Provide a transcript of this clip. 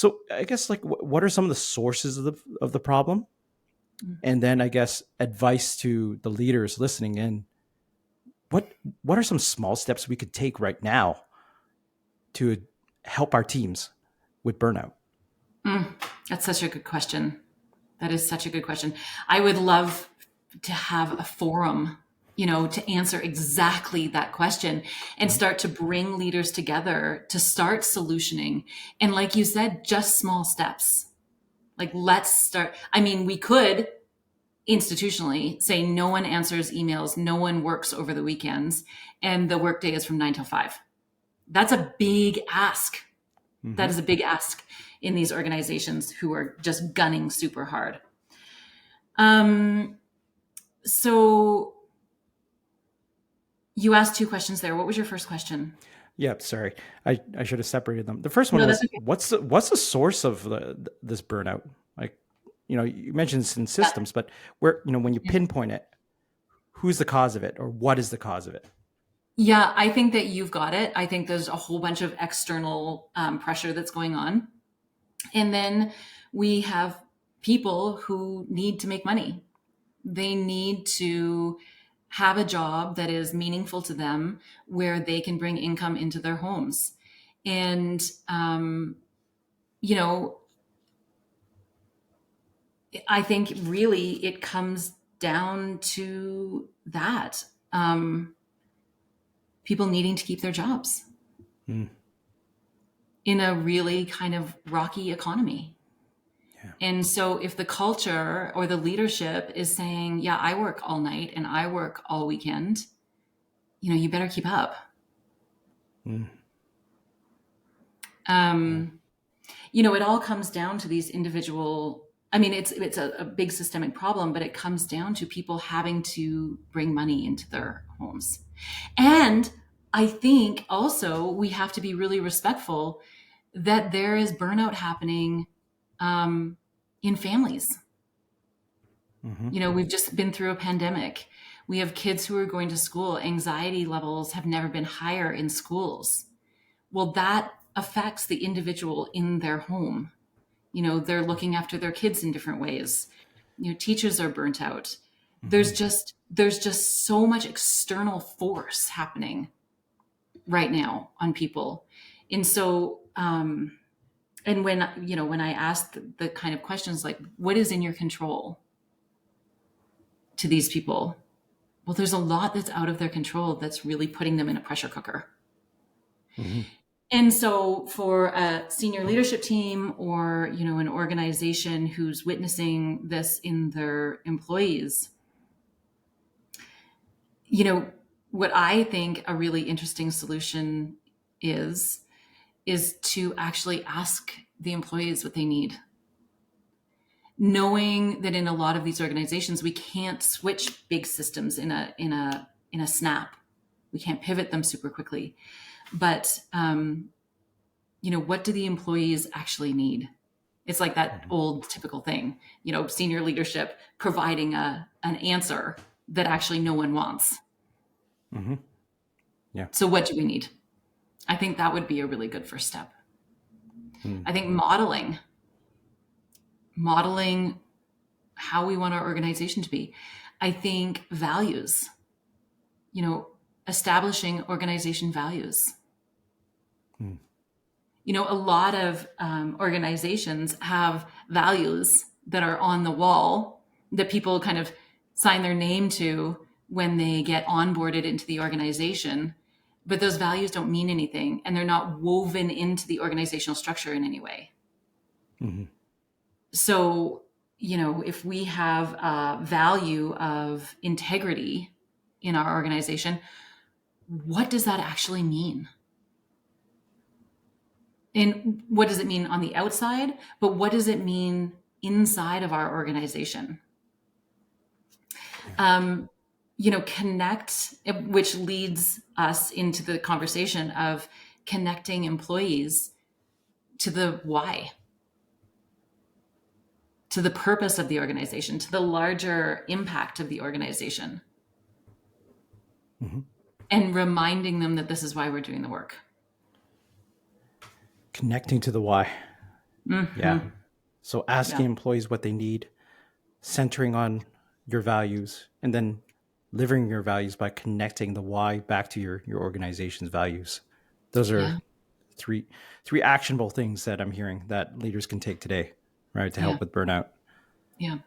So I guess like what are some of the sources of the problem? And then I guess advice to the leaders listening in. What what are some small steps we could take right now to help our teams with burnout? That's such a good question. That is such a good question. I would love to have a forum, to answer exactly that question and Mhm. start to bring leaders together to start solutioning. And like you said, just small steps. Like, let's start. I mean, we could institutionally say no one answers emails, no one works over the weekends, and the workday is from 9 till 5. That's a big ask. That Mhm. is a big ask in these organizations who are just gunning super hard. Um, so you asked two questions there. What was your first question? Yeah, sorry. I should have separated them. The first one No, that's was okay. what's the source of this burnout? Like, you mentioned it's in Yeah. systems, but where, when you pinpoint it, who's the cause of it or what is the cause of it? Yeah, I think that you've got it. I think there's a whole bunch of external pressure that's going on. And then we have people who need to make money. They need to have a job that is meaningful to them where they can bring income into their homes. And, you know, I think really it comes down to that. People needing to keep their jobs Hmm. in a really kind of rocky economy. Yeah. And so if the culture or the leadership is saying, yeah, I work all night and I work all weekend, you better keep up. Hmm. Yeah. Um, it all comes down to these individual. I mean, it's a big systemic problem, but it comes down to people having to bring money into their homes. And I think also we have to be really respectful that there is burnout happening um, in families. Hmm. We've just been through a pandemic. We have kids who are going to school. Anxiety levels have never been higher in schools. Well, that affects the individual in their home. They're looking after their kids in different ways. Teachers are burnt out. Hmm. There's just so much external force happening right now on people. And so, and when I ask the kind of questions like, what is in your control to these people? Well, there's a lot that's out of their control that's really putting them in a pressure cooker. Hmm. And so for a senior leadership team or, an organization who's witnessing this in their employees, what I think a really interesting solution is to actually ask the employees what they need. Knowing that in a lot of these organizations, we can't switch big systems in a snap. We can't pivot them super quickly. But what do the employees actually need? It's like that Hmm. old typical thing, senior leadership providing an answer that actually no one wants. Hmm. Yeah. So what do we need? I think that would be a really good first step. Hmm. I think modeling how we want our organization to be. I think values, you know, establishing organization values. Hmm. A lot of organizations have values that are on the wall that people kind of sign their name to when they get onboarded into the organization. But those values don't mean anything and they're not woven into the organizational structure in any way. Hmm. So, if we have a value of integrity in our organization, what does that actually mean? And what does it mean on the outside? But what does it mean inside of our organization? Yeah. Connect, which leads us into the conversation of connecting employees to the why, to the purpose of the organization, to the larger impact of the organization, Hmm. and reminding them that this is why we're doing the work. Connecting to the why. Yeah. So asking Yeah. employees what they need, centering on your values, and then living your values by connecting the why back to your organization's values. Those are Yeah. three actionable things that I'm hearing that leaders can take today, right, to Yeah. help with burnout. Yeah.